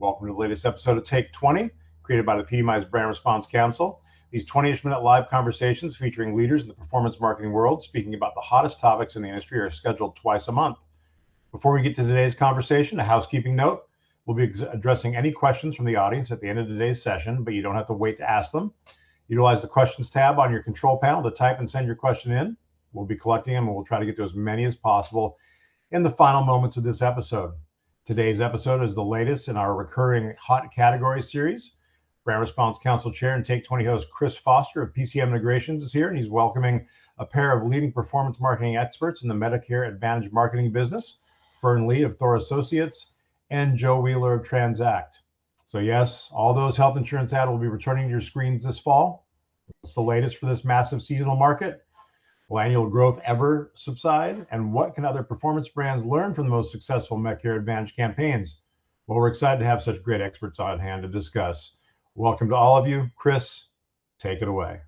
Welcome to the latest episode of Take 20, created by the PDMI's Brand Response Council. These 20-ish minute live conversations featuring leaders in the performance marketing world speaking about the hottest topics in the industry are scheduled twice a month. Before we get to today's conversation, a housekeeping note. We'll be addressing any questions from the audience at the end of today's session, but you don't have to wait to ask them. Utilize the questions tab on your control panel to type and send your question in. We'll be collecting them and we'll try to get to as many as possible in the final moments of this episode. Today's episode is the latest in our recurring hot category series. Brand Response Council Chair and Take 20 host Chris Foster of PCM Integrations is here, and he's welcoming a pair of leading performance marketing experts in the Medicare Advantage marketing business, Fern of THOR Associates and Joe Wheeler of Tranzact. So yes, all those health insurance ads will be returning to your screens this fall. What's the latest for this massive seasonal market? Will annual growth ever subside? And what can other performance brands learn from the most successful Medicare Advantage campaigns? Well, we're excited to have such great experts on hand to discuss. Welcome to all of you. Chris, take it away.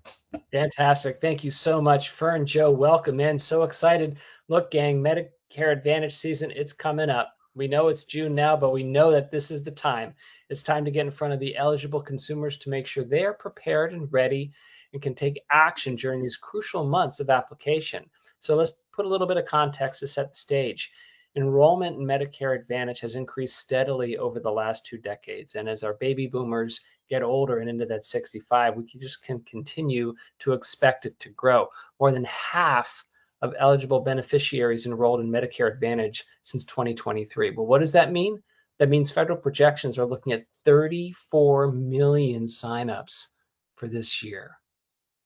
Fantastic. Thank you so much, Fern. Joe, welcome in. So excited. Look, gang, Medicare Advantage season, it's coming up. We know it's June now, but we know that this is the time. It's time to get in front of the eligible consumers to make sure they're prepared and ready and can take action during these crucial months of application. So let's put a little bit of context to set the stage. Enrollment in Medicare Advantage has increased steadily over the last 2 decades. And as our baby boomers get older and into that 65, we can continue to expect it to grow. More than half of eligible beneficiaries enrolled in Medicare Advantage since 2023. Well, what does that mean? That means federal projections are looking at 34 million signups for this year.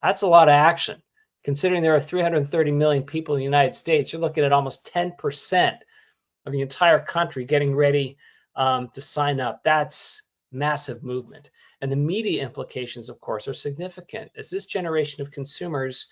That's a lot of action. Considering there are 330 million people in the United States, you're looking at almost 10% of the entire country getting ready to sign up. That's massive movement. And the media implications, of course, are significant, as this generation of consumers,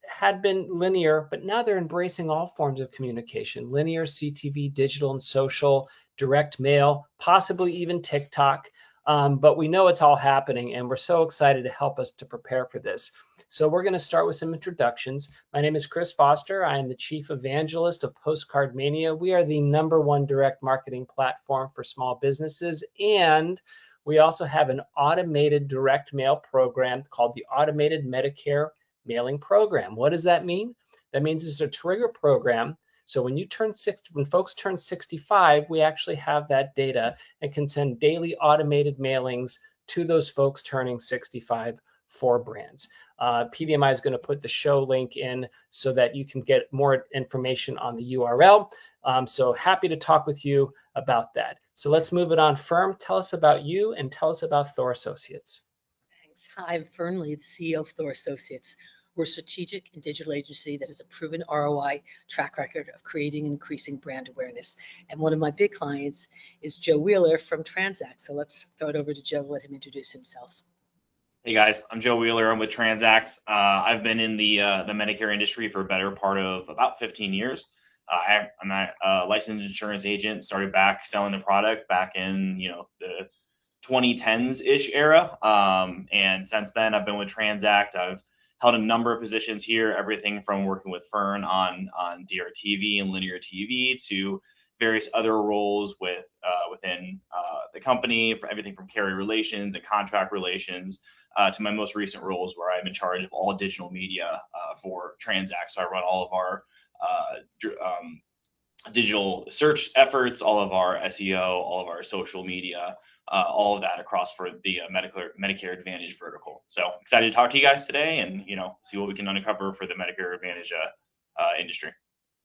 had been linear, but now they're embracing all forms of communication: linear, CTV, digital and social, direct mail, possibly even TikTok. But we know it's all happening, and we're so excited to help us to prepare for this. So we're going to start with some introductions. My name is Chris Foster. I am the Chief Evangelist of Postcard Mania. We are the #1 direct marketing platform for small businesses, and we also have an automated direct mail program called the Automated Medicare Mailing Program. What does that mean? That means it's a trigger program. So when folks turn 65, we actually have that data and can send daily automated mailings to those folks turning 65 for brands. PDMI is going to put the show link in so that you can get more information on the URL. So happy to talk with you about that. So let's move it on. Fern, tell us about you and tell us about THOR Associates. Thanks. Hi, I'm Fern, the CEO of THOR Associates. We're a strategic and digital agency that has a proven ROI track record of creating and increasing brand awareness. And one of my big clients is Joe Wheeler from Tranzact. So let's throw it over to Joe, let him introduce himself. Hey guys, I'm Joe Wheeler. I'm with Tranzact. I've been in the Medicare industry for a better part of about 15 years. I'm a licensed insurance agent, started back selling the product back in the 2010s-ish era. And since then, I've been with Tranzact. I've held a number of positions here, everything from working with Fern on DRTV and linear TV to various other roles within the company, for everything from carrier relations and contract relations to my most recent roles where I'm in charge of all digital media for Tranzact. So I run all of our digital search efforts, all of our SEO, all of our social media, all of that across for the Medicare Advantage vertical. So excited to talk to you guys today and see what we can uncover for the Medicare Advantage industry.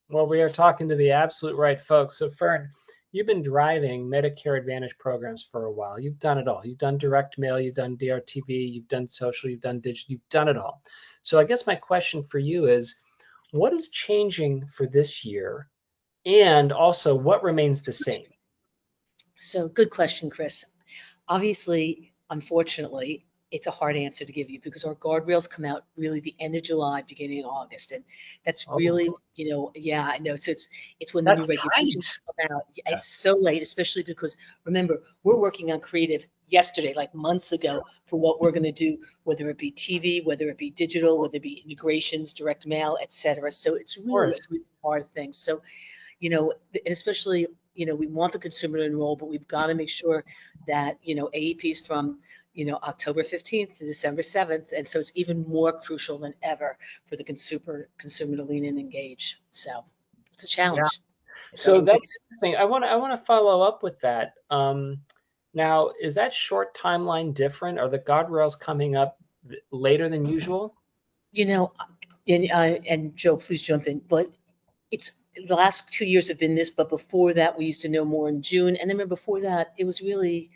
Well, we are talking to the absolute right folks. So Fern, you've been driving Medicare Advantage programs for a while. You've done it all. You've done direct mail, you've done DRTV, you've done social, you've done digital, you've done it all. So I guess my question for you is, what is changing for this year? And also, what remains the same? So good question, Chris. Obviously, unfortunately, it's a hard answer to give you because our guardrails come out really the end of July, beginning of August, and that's really, yeah, I know. So it's when the new regulations come out. Yeah. It's so late, especially because remember we're working on creative yesterday, like months ago, for what we're going to do, whether it be TV, whether it be digital, whether it be integrations, direct mail, etc. So it's really a hard thing. So, especially we want the consumer to enroll, but we've got to make sure that, AEP's from, October 15th to December 7th. And so it's even more crucial than ever for the consumer to lean in and engage. So it's a challenge. So that's interesting. I want to follow up with that. Now, is that short timeline different? Are the guardrails coming up later than usual? And Joe, please jump in. But it's the last 2 years have been this. But before that, we used to know more in June. And then before that, it was really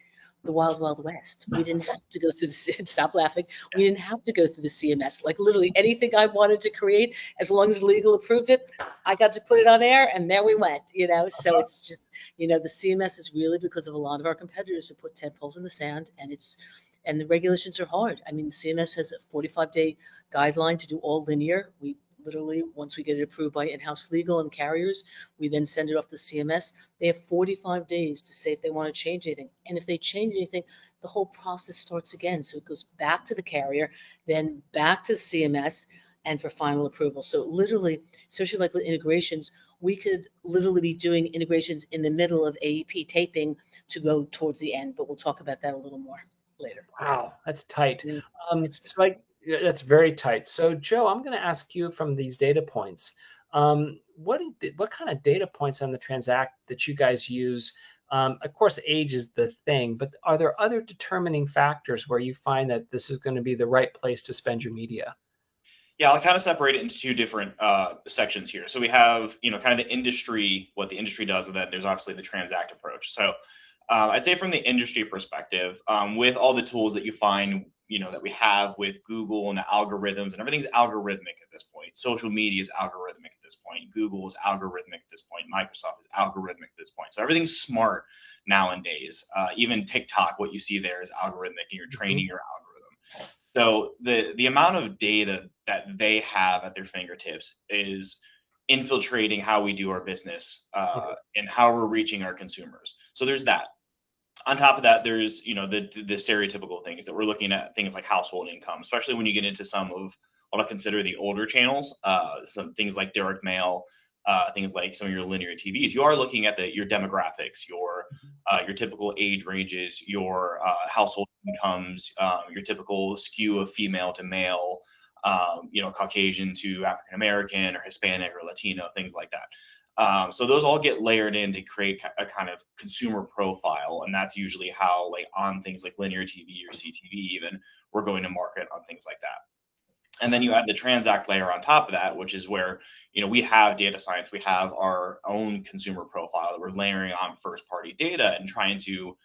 the wild, wild west. We didn't have to go through the stop laughing. We didn't have to go through the CMS. Like literally anything I wanted to create, as long as legal approved it, I got to put it on air, and there we went. So it's just, the CMS is really because of a lot of our competitors who put 10 poles in the sand, and the regulations are hard. I mean, the CMS has a 45-day guideline to do all linear. We literally, once we get it approved by in-house legal and carriers, we then send it off to CMS. They have 45 days to say if they want to change anything. And if they change anything, the whole process starts again. So it goes back to the carrier, then back to CMS, and for final approval. So literally, especially like with integrations, we could literally be doing integrations in the middle of AEP taping to go towards the end. But we'll talk about that a little more later. Wow, that's tight. It's like, that's very tight. So Joe, I'm going to ask you from these data points, what kind of data points on the Tranzact that you guys use? Of course, age is the thing, but are there other determining factors where you find that this is going to be the right place to spend your media? Yeah, I'll kind of separate it into two different sections here. So we have, kind of the industry, what the industry does, and then there's obviously the Tranzact approach. So I'd say from the industry perspective, with all the tools that you find, that we have with Google and the algorithms, and everything's algorithmic at this point. Social media is algorithmic at this point. Google is algorithmic at this point. Microsoft is algorithmic at this point. So everything's smart nowadays. Even TikTok, what you see there is algorithmic, and you're training your algorithm. So the amount of data that they have at their fingertips is infiltrating how we do our business and how we're reaching our consumers. So there's that. On top of that, there's the stereotypical things that we're looking at, things like household income, especially when you get into some of what I consider the older channels, some things like direct mail, things like some of your linear TVs. You are looking at your demographics, your typical age ranges, your household incomes, your typical skew of female to male, Caucasian to African American or Hispanic or Latino, things like that. So those all get layered in to create a kind of consumer profile, and that's usually how, like on things like linear TV or CTV even, we're going to market on things like that. And then you add the Tranzact layer on top of that, which is where we have data science, we have our own consumer profile that we're layering on first-party data and trying to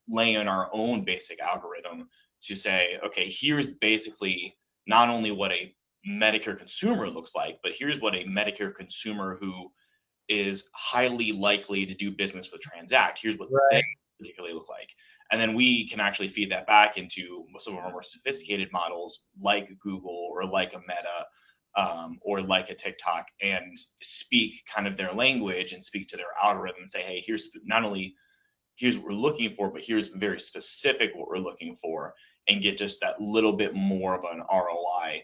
lay in our own basic algorithm to say, okay, here's basically not only what a Medicare consumer looks like, but here's what a Medicare consumer who is highly likely to do business with Tranzact. Here's what they particularly look like. And then we can actually feed that back into some of our more sophisticated models like Google or like a Meta or like a TikTok, and speak kind of their language and speak to their algorithm and say, hey, here's not only here's what we're looking for, but here's very specific what we're looking for, and get just that little bit more of an ROI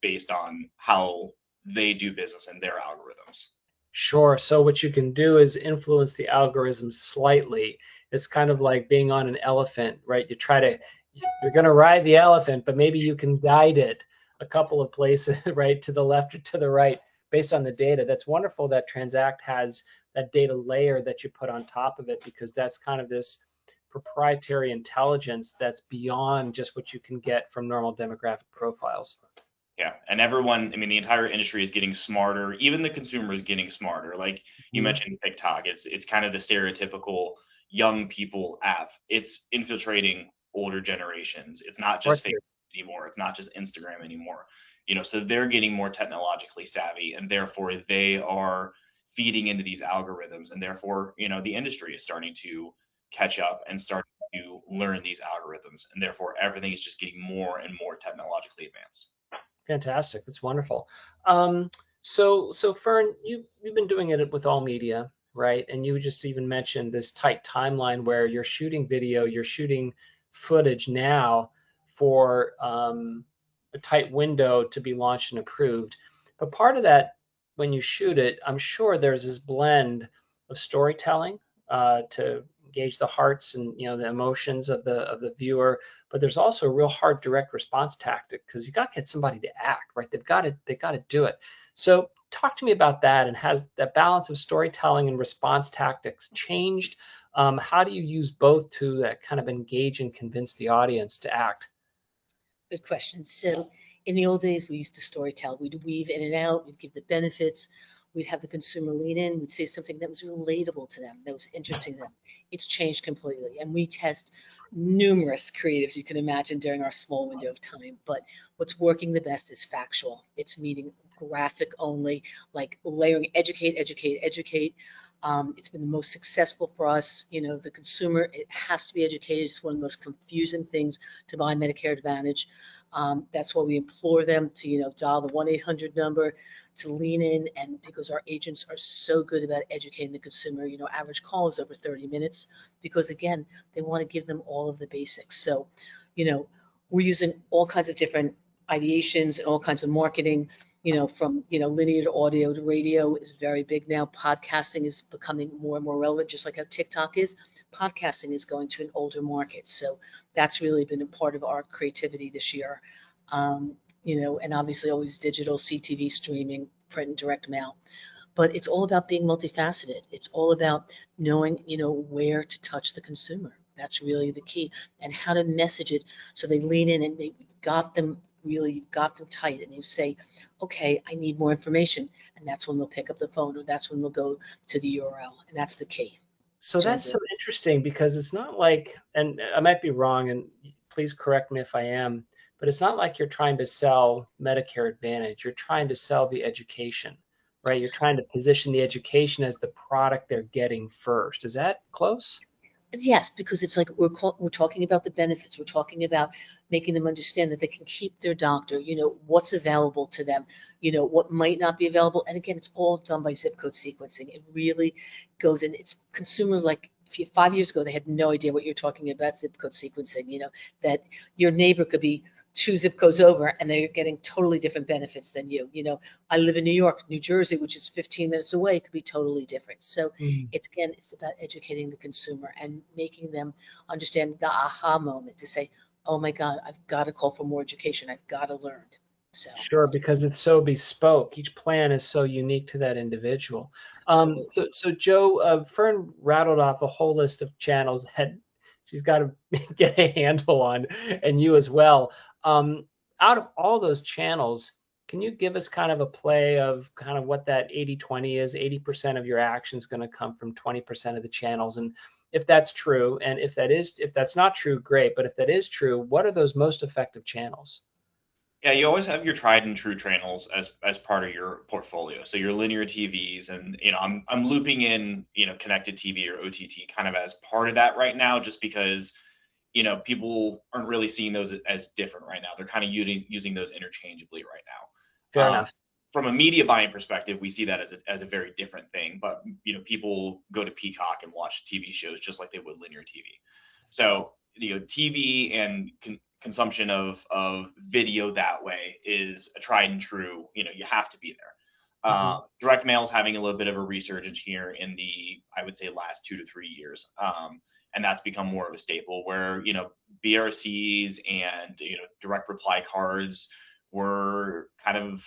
based on how they do business and their algorithms. Sure. So what you can do is influence the algorithms slightly. It's kind of like being on an elephant, right? You're going to ride the elephant, but maybe you can guide it a couple of places, right, to the left or to the right, based on the data. That's wonderful that Tranzact has that data layer that you put on top of it, because that's kind of this proprietary intelligence that's beyond just what you can get from normal demographic profiles. Yeah, and everyone, the entire industry is getting smarter. Even the consumer is getting smarter. Like you mentioned TikTok, it's kind of the stereotypical young people app. It's infiltrating older generations. It's not just Facebook anymore. It's not just Instagram anymore. So they're getting more technologically savvy, and therefore they are feeding into these algorithms, and therefore, the industry is starting to catch up and starting to learn these algorithms, and therefore everything is just getting more and more technologically advanced. Fantastic. That's wonderful. So Fern, you've been doing it with all media, right? And you just even mentioned this tight timeline where you're shooting video, you're shooting footage now for a tight window to be launched and approved. But part of that, when you shoot it, I'm sure there's this blend of storytelling to engage the hearts and the emotions of the viewer, but there's also a real hard direct response tactic because you got to get somebody to act, right? They've got to do it. So talk to me about that, and has that balance of storytelling and response tactics changed? How do you use both to kind of engage and convince the audience to act? Good question. So in the old days, we used to storytell. We'd weave in and out. We'd give the benefits. We'd have the consumer lean in. We'd say something that was relatable to them, that was interesting to them. It's changed completely. And we test numerous creatives you can imagine during our small window of time. But what's working the best is factual. It's meaning graphic only, like layering educate, educate, educate. It's been the most successful for us. The consumer, it has to be educated. It's one of the most confusing things to buy Medicare Advantage. That's why we implore them to, dial the 1-800 number, to lean in, and because our agents are so good about educating the consumer, average call is over 30 minutes because, again, they want to give them all of the basics. So, we're using all kinds of different ideations and all kinds of marketing, from, linear to audio to radio is very big now. Podcasting is becoming more and more relevant, just like how TikTok is. Podcasting is going to an older market. So that's really been a part of our creativity this year. And obviously always digital, CTV, streaming, print, and direct mail. But it's all about being multifaceted. It's all about knowing, where to touch the consumer. That's really the key, and how to message it so they lean in and they got them tight, and you say, okay, I need more information, and that's when they'll pick up the phone, or that's when they'll go to the URL, and that's the key. So that's so interesting because it's not like, and I might be wrong, and please correct me if I am, but it's not like you're trying to sell Medicare Advantage. You're trying to sell the education, right? You're trying to position the education as the product they're getting first. Is that close? Yes, because it's like we're talking about the benefits. We're talking about making them understand that they can keep their doctor, what's available to them, what might not be available. And again, it's all done by zip code sequencing. It really goes in. It's consumer, like 5 years ago, they had no idea what you're talking about zip code sequencing, that your neighbor could be 2 zip codes over and they're getting totally different benefits than you. I live in New York, New Jersey, which is 15 minutes away, could be totally different. So it's about educating the consumer and making them understand the aha moment to say, oh my God, I've got to call for more education. I've got to learn. So. Sure, because it's so bespoke. Each plan is so unique to that individual. So Joe, Fern rattled off a whole list of channels that she's got to get a handle on, and you as well. Out of all those channels, can you give us kind of a play of kind of what that 80-20 is? 80% of your action is going to come from 20% of the channels. And if that's true, and if that's not true, great. But if that is true, what are those most effective channels? Yeah, you always have your tried and true channels as part of your portfolio. So your linear TVs, and I'm looping in connected TV or OTT kind of as part of that right now, just because people aren't really seeing those as different right now. They're kind of using those interchangeably right now. Fair enough. From a media buying perspective, we see that as a very different thing. But people go to Peacock and watch TV shows just like they would linear TV. So TV and consumption of video that way is a tried and true. You have to be there. Direct mail is having a little bit of a resurgence here in the, I would say, last 2 to 3 years. And that's become more of a staple where, BRCs and, direct reply cards were kind of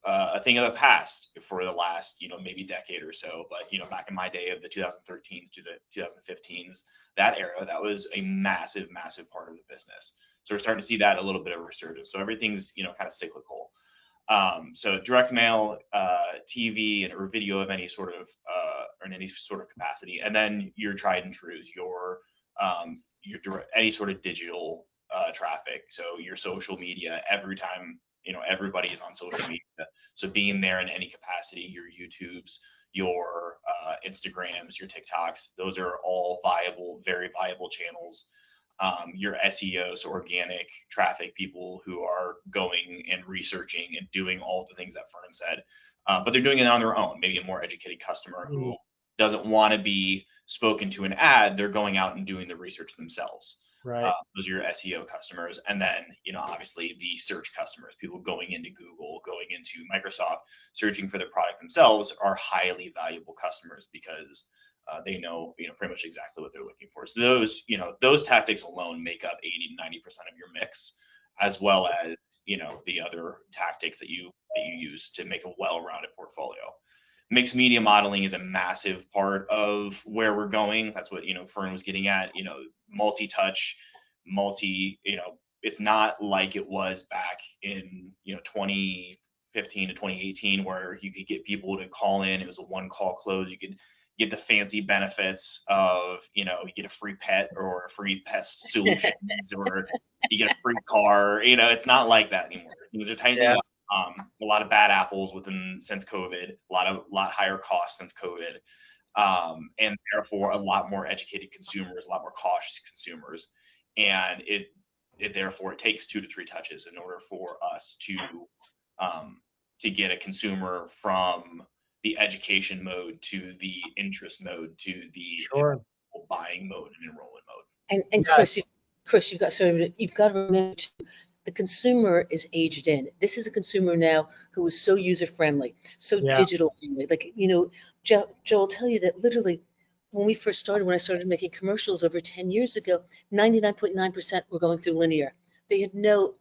a thing of the past for the last, maybe decade or so. But, back in my day of the 2013s to the 2015s, that era, that was a massive, massive part of the business. So we're starting to see that a little bit of a resurgence. So everything's, kind of cyclical. So direct mail, TV, or video of any sort of or in any sort of capacity, and then your tried and trues, your any sort of digital traffic. So your social media, every time everybody is on social media. So being there in any capacity, your YouTubes, your Instagrams, your TikToks, those are all viable, very viable channels. Your SEO, so organic traffic, people who are going and researching and doing all the things that Fern said, but they're doing it on their own. Maybe a more educated customer who doesn't want to be spoken to an ad. They're going out and doing the research themselves. Right. Those are your SEO customers. And then, obviously the search customers, people going into Google, going into Microsoft, searching for the product themselves, are highly valuable customers because they know, pretty much exactly what they're looking for. So those tactics alone make up 80 to 90% of your mix, as well as, the other tactics that you use to make a well-rounded portfolio. Mixed media modeling is a massive part of where we're going. That's what, Fern was getting at, multi-touch, it's not like it was back in, 2015 to 2018, where you could get people to call in. It was a one call close. You could get the fancy benefits of, you get a free pet or a free pest solutions, or you get a free car. It's not like that anymore. Things are tightening up. A lot of bad apples since COVID, a lot higher costs since COVID, and therefore a lot more educated consumers, a lot more cautious consumers, and it therefore it takes 2 to 3 touches in order for us to get a consumer from the education mode to the interest mode to the buying mode and enrollment mode. And Chris, you've got to remember too, the consumer is aged in. This is a consumer now who is so user friendly, so digital friendly. Like, Joe will tell you that literally when I started making commercials over 10 years ago, 99.9% were going through linear. They had no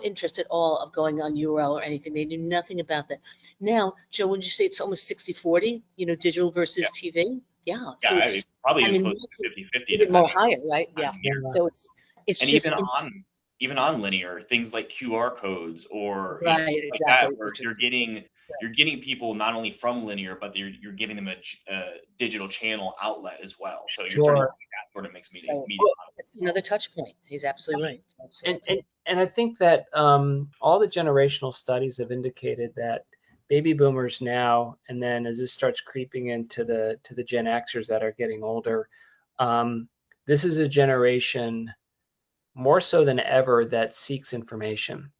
interest at all of going on URL or anything. They knew nothing about that. Now, Joe, would you say it's almost 60-40, digital versus TV? Yeah. So it's probably close to 50-50. More higher, right? Yeah. So it's and just even on linear, things like QR codes or right, like exactly. that, where you're getting people not only from linear, but you're giving them a digital channel outlet as well. So you're trying to that sort of mixed media. That's another touch point. He's absolutely right. Absolutely. And I think that all the generational studies have indicated that baby boomers now, and then as this starts creeping into the Gen Xers that are getting older, this is a generation more so than ever that seeks information,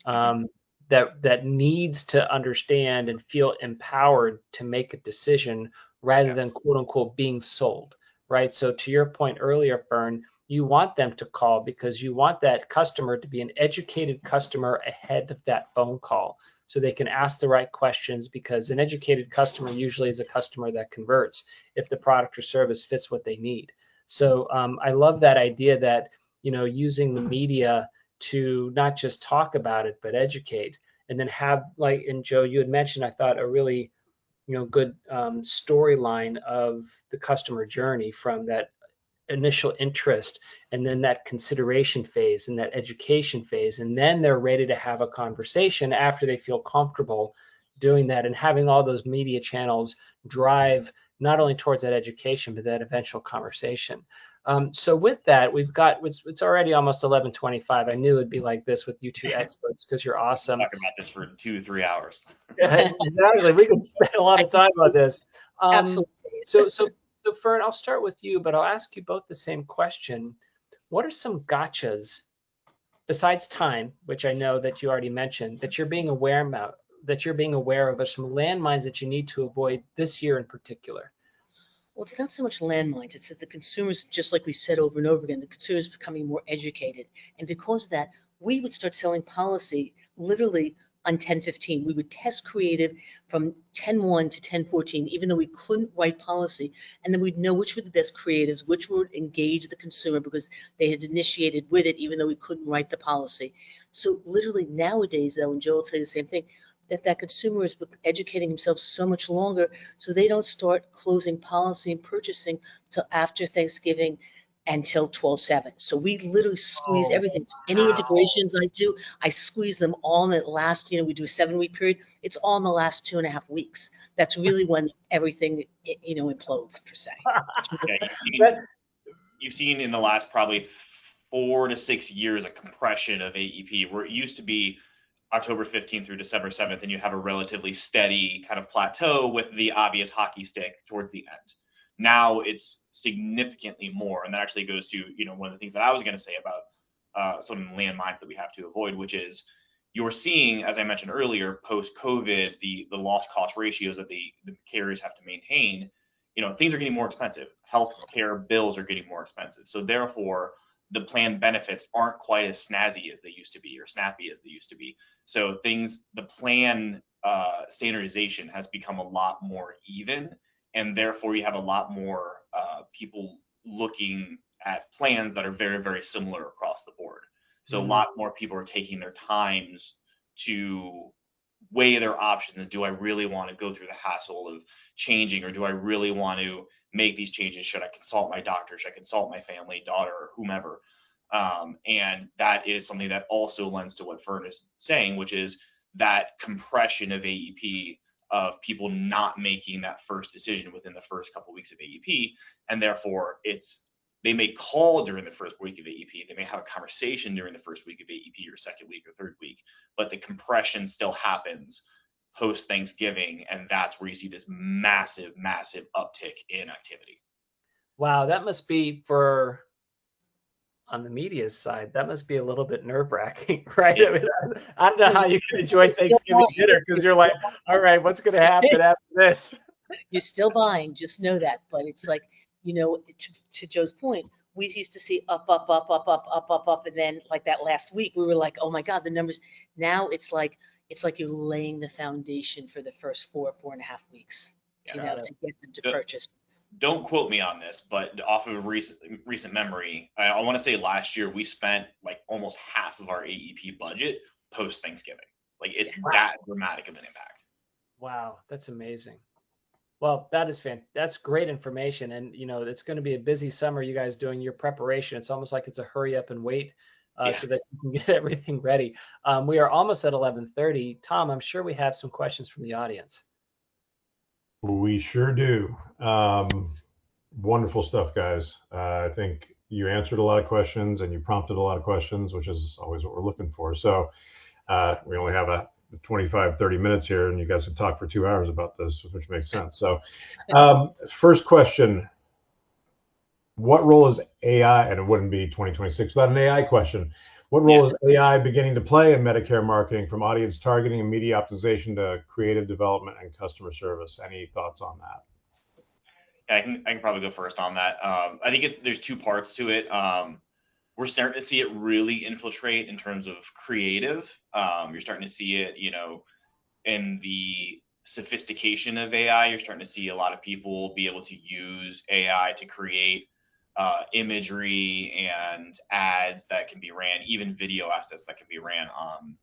that needs to understand and feel empowered to make a decision rather than quote unquote being sold, right? So to your point earlier, Fern, you want them to call because you want that customer to be an educated customer ahead of that phone call, so they can ask the right questions, because an educated customer usually is a customer that converts if the product or service fits what they need. So I love that idea that, using the media to not just talk about it, but educate, and then have, like, and Joe, you had mentioned, I thought, a really, good storyline of the customer journey from that initial interest, and then that consideration phase and that education phase, and then they're ready to have a conversation after they feel comfortable doing that, and having all those media channels drive not only towards that education, but that eventual conversation. So with that, it's already almost 11:25. I knew it'd be like this with you two experts, because you're awesome. Talk about this for 2-3 hours. Exactly. We could spend a lot of time on this. Absolutely. So Fern, I'll start with you, but I'll ask you both the same question. What are some gotchas besides time, which I know that you already mentioned, that you're being aware of, or some landmines that you need to avoid this year in particular? Well, it's not so much landmines. It's that the consumers, just like we said over and over again, the consumer is becoming more educated. And because of that, we would start selling policy literally on 10/15. We would test creative from 10/1 to 10/14, even though we couldn't write policy. And then we'd know which were the best creatives, which would engage the consumer because they had initiated with it, even though we couldn't write the policy. So literally nowadays, though, and Joe will tell you the same thing, that consumer is educating himself so much longer, so they don't start closing policy and purchasing till after Thanksgiving until 12/7. So we literally squeeze everything. Any integrations I do, I squeeze them all in the last, we do a 7-week period. It's all in the last 2.5 weeks. That's really when everything, implodes, per se. You've seen in the last probably 4 to 6 years a compression of AEP, where it used to be October 15th through December 7th, and you have a relatively steady kind of plateau with the obvious hockey stick towards the end. Now it's significantly more, and that actually goes to, one of the things that I was going to say about some landmines that we have to avoid, which is you're seeing, as I mentioned earlier, post-COVID, the loss cost ratios that the carriers have to maintain. Things are getting more expensive. Healthcare bills are getting more expensive. So therefore, the plan benefits aren't quite as snazzy as they used to be, or snappy as they used to be. So the plan standardization has become a lot more even, and therefore you have a lot more people looking at plans that are very, very similar across the board. So a Mhm. lot more people are taking their times to weigh their options. Do I really want to go through the hassle of changing, or do I really want to make these changes? Should I consult my doctor? Should I consult my family, daughter, or whomever? And that is something that also lends to what Fern is saying, which is that compression of AEP, of people not making that first decision within the first couple of weeks of AEP, and therefore they may call during the first week of AEP, they may have a conversation during the first week of AEP or second week or third week, but the compression still happens post Thanksgiving, and that's where you see this massive, massive uptick in activity. Wow, that must be on the media side, that must be a little bit nerve-wracking, right? I mean, I don't know how you can enjoy Thanksgiving dinner because you're like, all right, what's going to happen after this? You're still buying, just know that. But it's like, to Joe's point, we used to see up, up, up, up, up, up, up, up, and then like that last week, we were like, oh my God, the numbers. Now it's like you're laying the foundation for the first 4.5 weeks, to get them to purchase. Don't quote me on this, but off of recent memory, I want to say last year we spent like almost half of our AEP budget post Thanksgiving. Like it's that dramatic of an impact. Wow, that's amazing. Well, that's great information, and it's going to be a busy summer. You guys doing your preparation. It's almost like it's a hurry up and wait, so that you can get everything ready. We are almost at 11:30. Tom, I'm sure we have some questions from the audience. We sure do. Wonderful stuff, guys. I think you answered a lot of questions and you prompted a lot of questions, which is always what we're looking for. So we only have 25, 30 minutes here, and you guys can talk for 2 hours about this, which makes sense. So first question, what role is AI, and it wouldn't be 2026 without an AI question, what role is AI beginning to play in Medicare marketing, from audience targeting and media optimization to creative development and customer service? Any thoughts on that? I can probably go first on that. I think there's two parts to it. We're starting to see it really infiltrate in terms of creative. You're starting to see it, in the sophistication of AI. You're starting to see a lot of people be able to use AI to create imagery and ads that can be ran, even video assets that can be ran on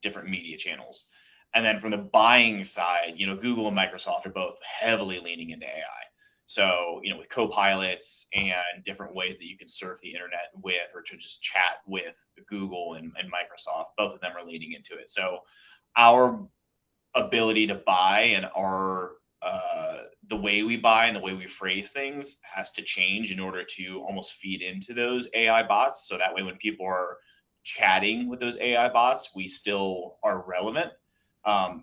different media channels. And then from the buying side, Google and Microsoft are both heavily leaning into AI. So, with co-pilots and different ways that you can surf the internet with, or to just chat with Google and Microsoft, both of them are leaning into it. So our ability to buy and the way we buy and the way we phrase things has to change in order to almost feed into those AI bots. So that way, when people are chatting with those AI bots, we still are relevant.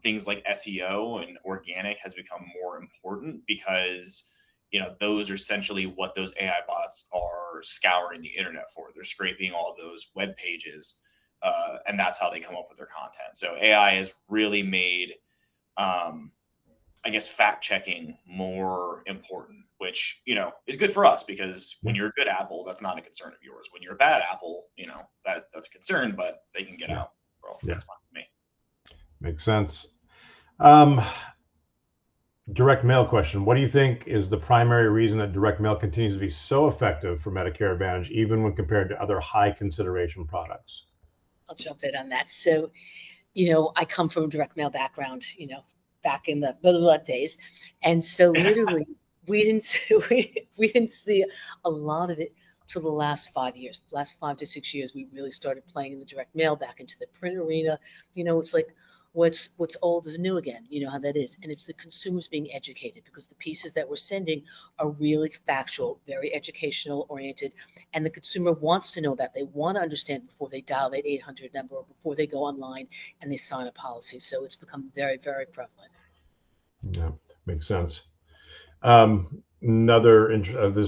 Things like SEO and organic has become more important because those are essentially what those AI bots are scouring the internet for. They're scraping all of those web pages, and that's how they come up with their content. So AI has really made, fact checking more important, which is good for us, because when you're a good apple, that's not a concern of yours. When you're a bad apple, that's a concern, but they can get out. Well, that's fine with me. Makes sense. Direct mail question. What do you think is the primary reason that direct mail continues to be so effective for Medicare Advantage, even when compared to other high consideration products? I'll jump in on that. So, I come from a direct mail background, back in the blah, blah, blah days. And so literally we didn't see a lot of it till the last 5 years. Last 5 to 6 years, we really started playing in the direct mail, back into the print arena. It's like, what's old is new again. You know how that is. And it's the consumers being educated, because the pieces that we're sending are really factual, very educational oriented. And the consumer wants to know that. They want to understand before they dial that 800 number, or before they go online and they sign a policy. So it's become very, very prevalent. Yeah, makes sense. This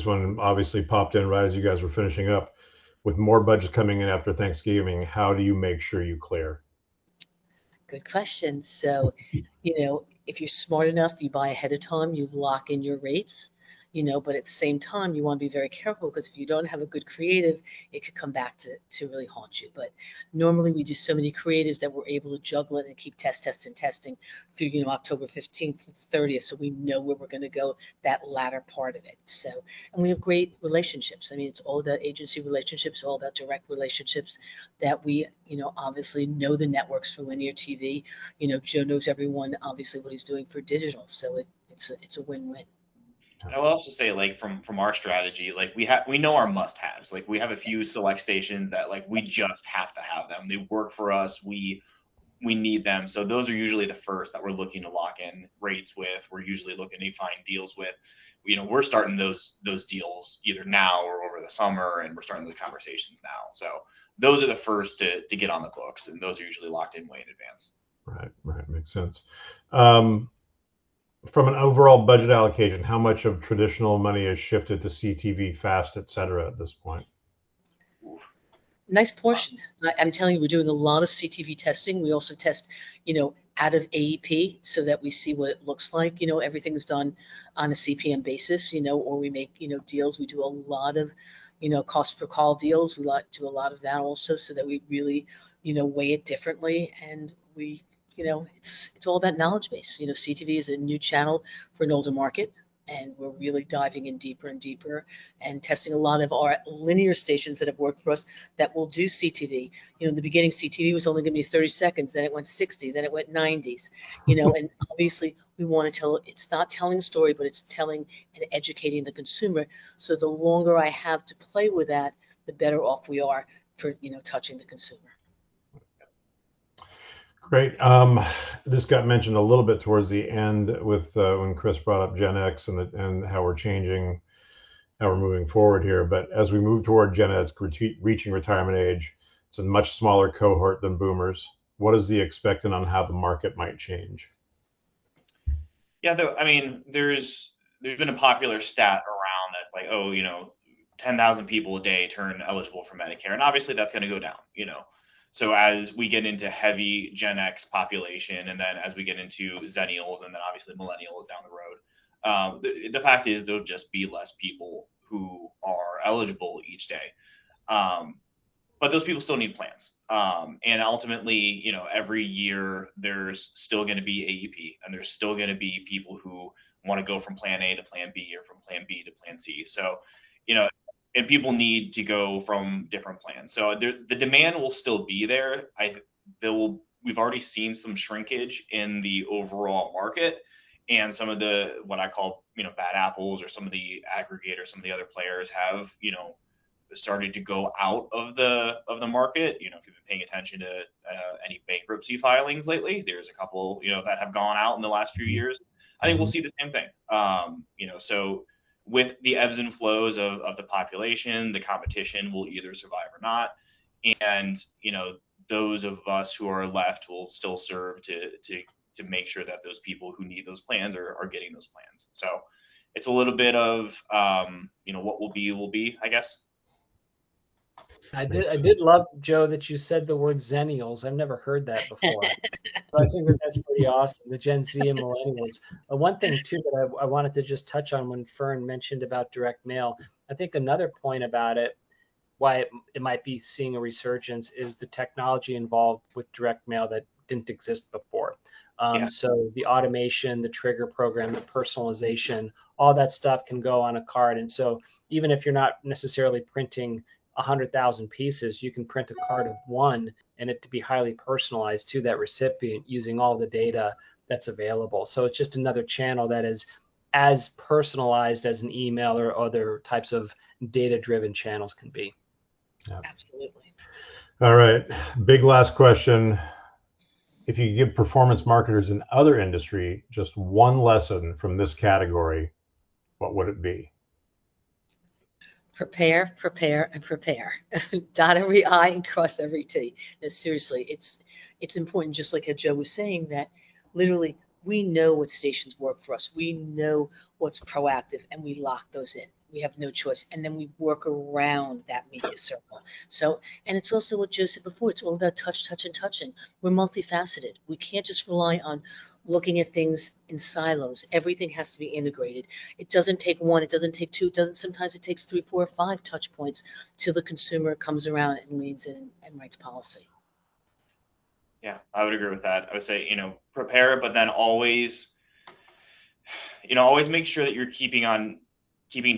one obviously popped in right as you guys were finishing up. With more budgets coming in after Thanksgiving, how do you make sure you clear? Good question. So, if you're smart enough, you buy ahead of time, you lock in your rates. but at the same time, you want to be very careful, because if you don't have a good creative, it could come back to really haunt you. But normally we do so many creatives that we're able to juggle it and keep testing through, October 15th to 30th, so we know where we're going to go that latter part of it. So, and we have great relationships. I mean, it's all about agency relationships, all about direct relationships that we, obviously know the networks for linear TV. Joe knows everyone, obviously, what he's doing for digital. So it's a win-win. I will also say, like, from our strategy, like, we know our must-haves. Like, we have a few select stations that, like, we just have to have them. They work for us. We need them. So those are usually the first that we're looking to lock in rates with. We're usually looking to find deals with. We're starting those deals either now or over the summer, and we're starting those conversations now. So those are the first to get on the books, and those are usually locked in way in advance. Right, makes sense. From an overall budget allocation, how much of traditional money is shifted to CTV, FAST, et cetera, at this point? Nice portion. I'm telling you, we're doing a lot of CTV testing. We also test, out of AEP, so that we see what it looks like. Everything is done on a CPM basis, or we make, deals. We do a lot of, cost per call deals. We do a lot of that also, so that we really, weigh it differently. And we, it's all about knowledge base. CTV is a new channel for an older market, and we're really diving in deeper and deeper and testing a lot of our linear stations that have worked for us that will do CTV. In the beginning, CTV was only going to be 30 seconds, then it went 60, then it went 90s, and obviously we want to tell, it's not telling a story, but it's telling and educating the consumer. So the longer I have to play with that, the better off we are for, touching the consumer. Great. This got mentioned a little bit towards the end with when Chris brought up Gen X and how we're changing, how we're moving forward here. But as we move toward Gen X reaching retirement age, it's a much smaller cohort than boomers. What is the expectant on how the market might change? Yeah, there's been a popular stat around that's like, 10,000 people a day turn eligible for Medicare, and obviously that's going to go down, So as we get into heavy Gen X population, and then as we get into Zennials, and then obviously Millennials down the road, the fact is there'll just be less people who are eligible each day. But those people still need plans. And ultimately, every year there's still going to be AEP, and there's still going to be people who want to go from plan A to plan B, or from plan B to plan C. So, and people need to go from different plans. So the demand will still be there. We've already seen some shrinkage in the overall market, and some of the, what I call, bad apples, or some of the aggregators, some of the other players have, started to go out of the market. If you've been paying attention to any bankruptcy filings lately, there's a couple, that have gone out in the last few years. I think we'll see the same thing. So with the ebbs and flows of the population, the competition will either survive or not. And, those of us who are left will still serve to make sure that those people who need those plans are getting those plans. So it's a little bit of, what will be, I guess. I did love, Joe, that you said the word Zennials. I've never heard that before. So I think that's pretty awesome, the Gen Z and Millennials. One thing, too, that I wanted to just touch on when Fern mentioned about direct mail, I think another point about it, why it might be seeing a resurgence, is the technology involved with direct mail that didn't exist before. So the automation, the trigger program, the personalization, all that stuff can go on a card. And so even if you're not necessarily printing 100,000 pieces, you can print a card of one and it to be highly personalized to that recipient using all the data that's available. So it's just another channel that is as personalized as an email or other types of data-driven channels can be. Yeah. Absolutely. All right. Big last question. If you give performance marketers in other industry just one lesson from this category, what would it be? Prepare, prepare, and prepare. Dot every I and cross every T. No, seriously, it's important, just like Joe was saying, that literally we know what stations work for us. We know what's proactive, and we lock those in. We have no choice. And then we work around that media circle. So, and it's also what Joe said before, it's all about touch, touch, and touching. We're multifaceted. We can't just rely on looking at things in silos. Everything has to be integrated. It doesn't take one, it doesn't take two, sometimes it takes 3, 4, 5 touch points till the consumer comes around and leans in and writes policy. Yeah, I would agree with that. I would say, prepare, but then always make sure that you're keeping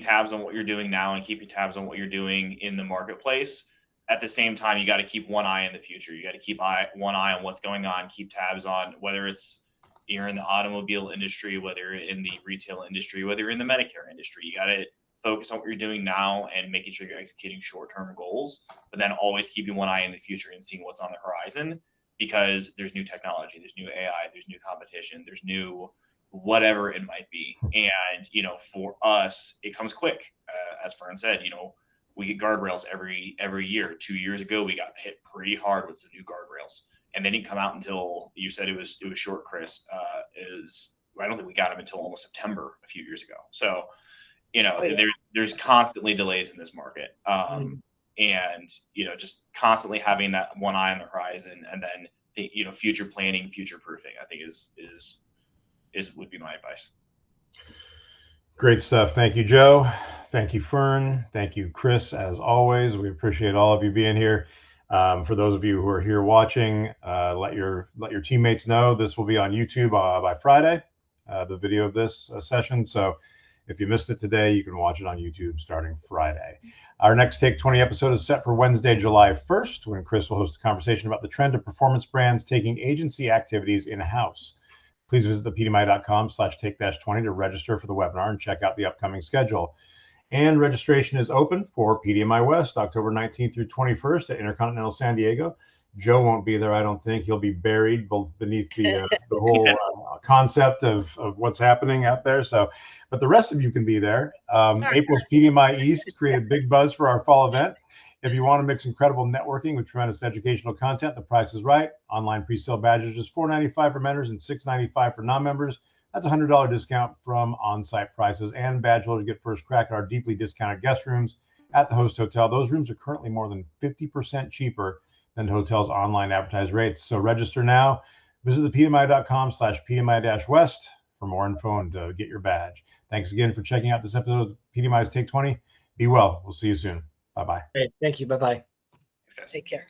tabs on what you're doing now and keeping tabs on what you're doing in the marketplace. At the same time, you got to keep one eye in the future. You got to keep one eye on what's going on, keep tabs on whether you're in the automobile industry, whether you're in the retail industry, whether you're in the Medicare industry. You got to focus on what you're doing now and making sure you're executing short-term goals, but then always keeping one eye in the future and seeing what's on the horizon, because there's new technology, there's new AI, there's new competition, there's new whatever it might be. And, for us, it comes quick. As Fern said, we get guardrails every year. 2 years ago, we got hit pretty hard with the new guardrails, and they didn't come out until, you said it was short, Chris. I don't think we got them until almost September a few years ago. So, there's constantly delays in this market. And, just constantly having that one eye on the horizon, and then, future planning, future proofing, I think would be my advice. Great stuff. Thank you, Joe. Thank you, Fern. Thank you, Chris. As always, we appreciate all of you being here. For those of you who are here watching, let your teammates know this will be on YouTube by Friday, the video of this session. So if you missed it today, you can watch it on YouTube starting Friday. Our next Take 20 episode is set for Wednesday, July 1st, when Chris will host a conversation about the trend of performance brands taking agency activities in-house. Please visit thepdmi.com/take-20 to register for the webinar and check out the upcoming schedule. And registration is open for PDMI West, October 19th through 21st at Intercontinental San Diego. Joe won't be there, I don't think. He'll be buried beneath the whole concept of what's happening out there. So, but the rest of you can be there. April's PDMI East created big buzz for our fall event. If you want to mix incredible networking with tremendous educational content, the price is right. Online pre-sale badges is $4.95 for members and $6.95 for non-members. That's a $100 discount from on-site prices, and badge holders get first crack at our deeply discounted guest rooms at the host hotel. Those rooms are currently more than 50% cheaper than the hotel's online advertised rates. So register now. Visit thepdmi.com/pdmi-west for more info and to get your badge. Thanks again for checking out this episode of PDMI's Take 20. Be well. We'll see you soon. Bye-bye. Great. Thank you. Bye-bye. Take care.